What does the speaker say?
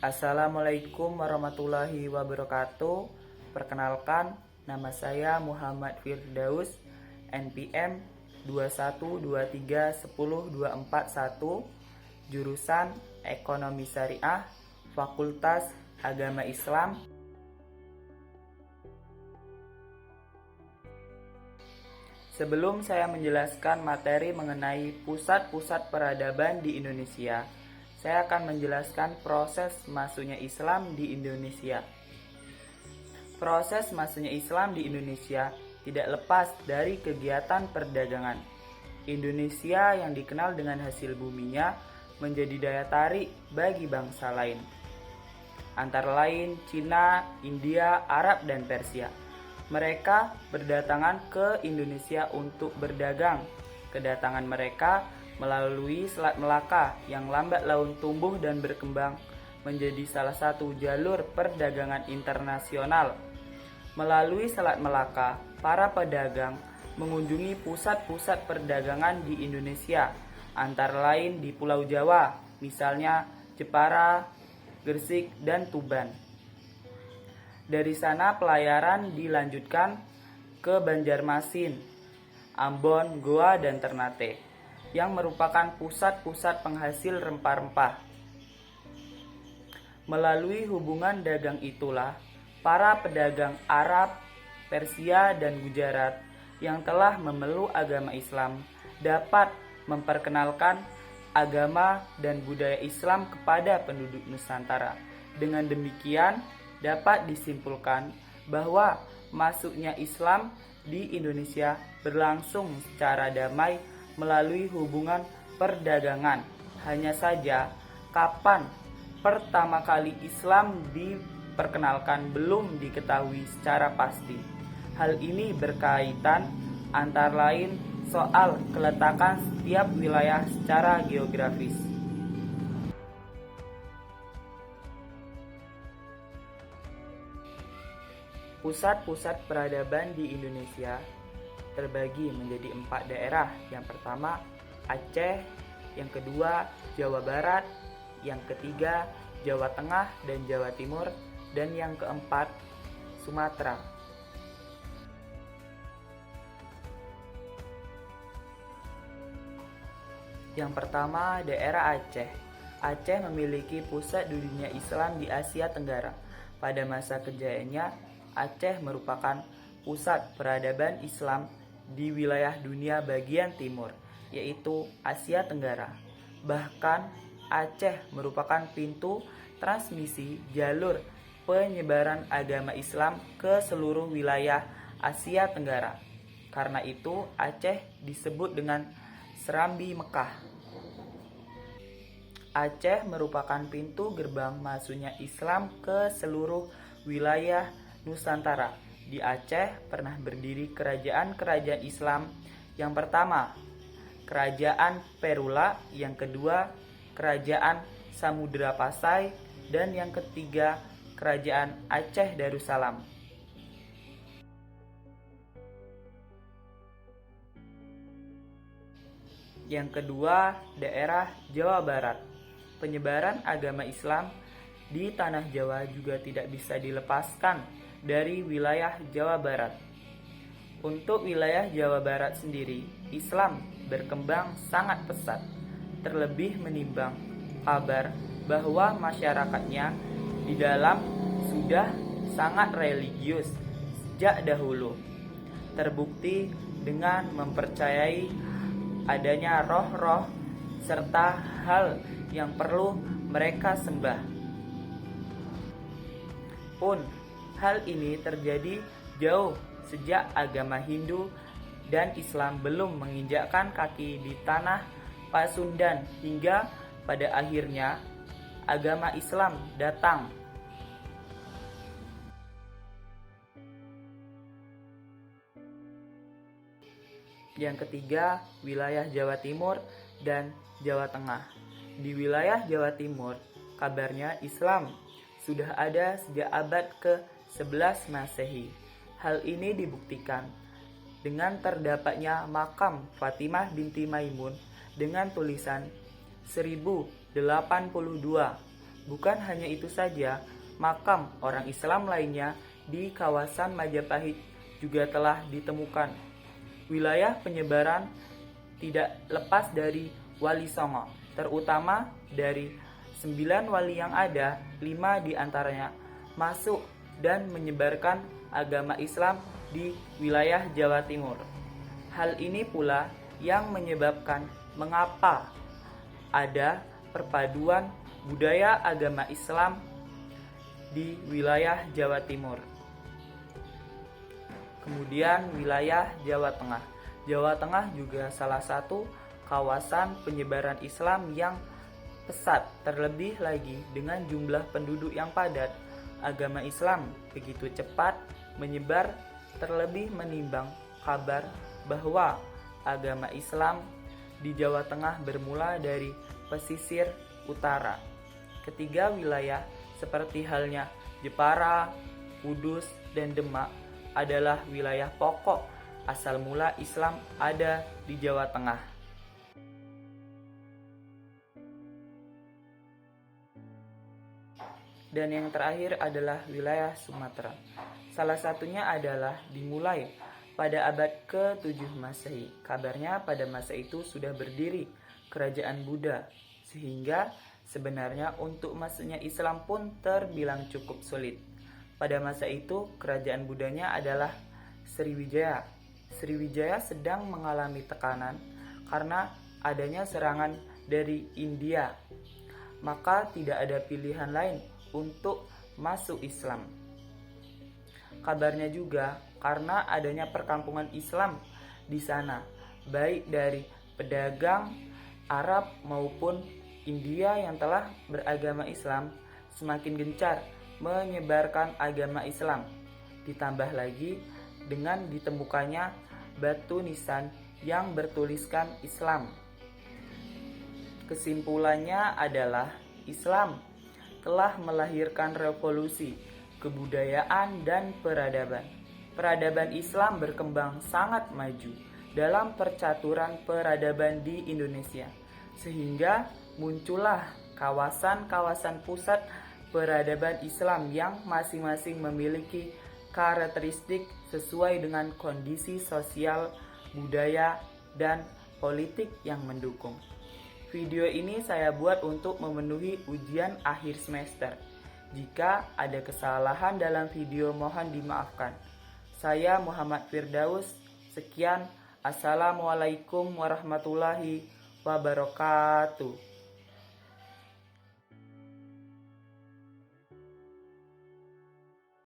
Assalamualaikum warahmatullahi wabarakatuh. Perkenalkan, nama saya Muhammad Firdaus, NPM 212310241, jurusan Ekonomi Syariah, Fakultas Agama Islam. Sebelum saya menjelaskan materi mengenai pusat-pusat peradaban di Indonesia, saya akan menjelaskan proses masuknya Islam di Indonesia. Proses masuknya Islam di Indonesia tidak lepas dari kegiatan perdagangan. Indonesia yang dikenal dengan hasil buminya menjadi daya tarik bagi bangsa lain, antara lain Cina, India, Arab, dan Persia. Mereka berdatangan ke Indonesia untuk berdagang. Kedatangan mereka melalui Selat Melaka yang lambat laun tumbuh dan berkembang menjadi salah satu jalur perdagangan internasional. Melalui Selat Melaka, para pedagang mengunjungi pusat-pusat perdagangan di Indonesia, antara lain di Pulau Jawa, misalnya Jepara, Gresik, dan Tuban. Dari sana pelayaran dilanjutkan ke Banjarmasin, Ambon, Goa, dan Ternate, yang merupakan pusat-pusat penghasil rempah-rempah. Melalui hubungan dagang itulah, para pedagang Arab, Persia, dan Gujarat yang telah memeluk agama Islam dapat memperkenalkan agama dan budaya Islam kepada penduduk Nusantara. Dengan demikian, dapat disimpulkan bahwa masuknya Islam di Indonesia berlangsung secara damai melalui hubungan perdagangan. Hanya saja, kapan pertama kali Islam diperkenalkan belum diketahui secara pasti. Hal ini berkaitan antara lain soal keletakan setiap wilayah secara geografis. Pusat-pusat peradaban di Indonesia terbagi menjadi 4 daerah. Yang pertama Aceh, yang kedua Jawa Barat, yang ketiga Jawa Tengah dan Jawa Timur, dan yang keempat Sumatera. Yang pertama daerah Aceh. Aceh memiliki pusat dunia Islam di Asia Tenggara. Pada masa kejayaannya, Aceh merupakan pusat peradaban Islam di wilayah dunia bagian timur, yaitu Asia Tenggara. Bahkan Aceh merupakan pintu transmisi jalur penyebaran agama Islam ke seluruh wilayah Asia Tenggara. Karena itu Aceh disebut dengan Serambi Mekah. Aceh merupakan pintu gerbang masuknya Islam ke seluruh wilayah Nusantara. Di Aceh pernah berdiri kerajaan-kerajaan Islam. Yang pertama, Kerajaan Perula, yang kedua, Kerajaan Samudra Pasai, dan yang ketiga, Kerajaan Aceh Darussalam. Yang kedua, daerah Jawa Barat. Penyebaran agama Islam di tanah Jawa juga tidak bisa dilepaskan dari wilayah Jawa Barat. Untuk wilayah Jawa Barat sendiri, Islam berkembang sangat pesat, terlebih menimbang kabar bahwa masyarakatnya di dalam sudah sangat religius sejak dahulu. Terbukti dengan mempercayai adanya roh-roh serta hal yang perlu mereka sembah. Pun hal ini terjadi jauh sejak agama Hindu dan Islam belum menginjakkan kaki di tanah Pasundan, hingga pada akhirnya agama Islam datang. Yang ketiga, wilayah Jawa Timur dan Jawa Tengah. Di wilayah Jawa Timur, kabarnya Islam sudah ada sejak abad ke-11 Masehi. Hal ini dibuktikan dengan terdapatnya makam Fatimah binti Maimun dengan tulisan 1082 Bukan hanya itu saja, makam orang Islam lainnya di kawasan Majapahit juga telah ditemukan. Wilayah penyebaran tidak lepas dari Wali Songo, terutama dari 9 wali yang ada, 5 diantaranya masuk dan menyebarkan agama Islam di wilayah Jawa Timur. Hal ini pula yang menyebabkan mengapa ada perpaduan budaya agama Islam di wilayah Jawa Timur. Kemudian wilayah Jawa Tengah. Jawa Tengah juga salah satu kawasan penyebaran Islam yang pesat, terlebih lagi dengan jumlah penduduk yang padat. Agama Islam begitu cepat menyebar, terlebih menimbang kabar bahwa agama Islam di Jawa Tengah bermula dari pesisir utara. Ketiga wilayah seperti halnya Jepara, Kudus, dan Demak adalah wilayah pokok asal mula Islam ada di Jawa Tengah. Dan yang terakhir adalah wilayah Sumatera. Salah satunya adalah dimulai pada abad ke-7 Masehi. Kabarnya pada masa itu sudah berdiri kerajaan Buddha, sehingga sebenarnya untuk masuknya Islam pun terbilang cukup sulit. Pada masa itu kerajaan Buddhanya adalah Sriwijaya. Sriwijaya sedang mengalami tekanan karena adanya serangan dari India. Maka tidak ada pilihan lain untuk masuk Islam. Kabarnya juga karena adanya perkampungan Islam di sana, baik dari pedagang Arab maupun India yang telah beragama Islam, semakin gencar menyebarkan agama Islam. Ditambah lagi dengan ditemukannya batu nisan yang bertuliskan Islam. Kesimpulannya adalah Islam telah melahirkan revolusi kebudayaan dan peradaban. Peradaban Islam berkembang sangat maju dalam percaturan peradaban di Indonesia, sehingga muncullah kawasan-kawasan pusat peradaban Islam yang masing-masing memiliki karakteristik sesuai dengan kondisi sosial, budaya, dan politik yang mendukung. Video ini saya buat untuk memenuhi ujian akhir semester. Jika ada kesalahan dalam video mohon dimaafkan. Saya Muhammad Firdaus. Sekian. Assalamualaikum warahmatullahi wabarakatuh.